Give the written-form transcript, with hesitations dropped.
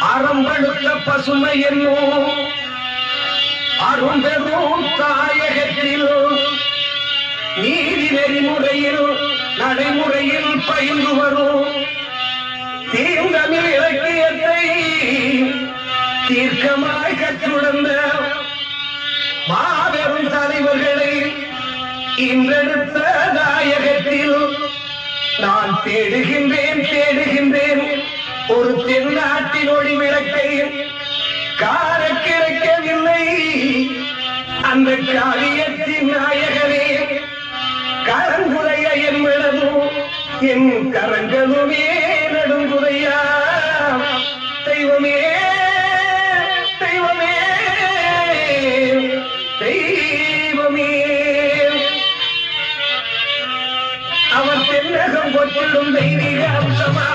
அறம்படுத்த பசுமை என்னும் அரும்பெரும் தாயகத்தில் நீதி நெறிமுறையில் நடைமுறையில் பயின்று வரும் தீர்ந்தமிழ் இலக்கியத்தை தீர்க்கமாய் கற்றுணர்ந்த மாபெரும் தலைவர்களை இன்றெடுத்த நாயகத்தில் நான் தேடுகின்றேன் ஒரு தென்னாட்டின் ஒளி விளக்கை கார கிடைக்கவில்லை. அந்த காரியத்தின் நாயகனே கரங்குறைய என்பதும் என் கரங்களுமே நடுங்குறையா. தெய்வமே தெய்வமே தெய்வமே அவர் தென்னகம் கொட்டிடும் தெய்வீக அம்சமா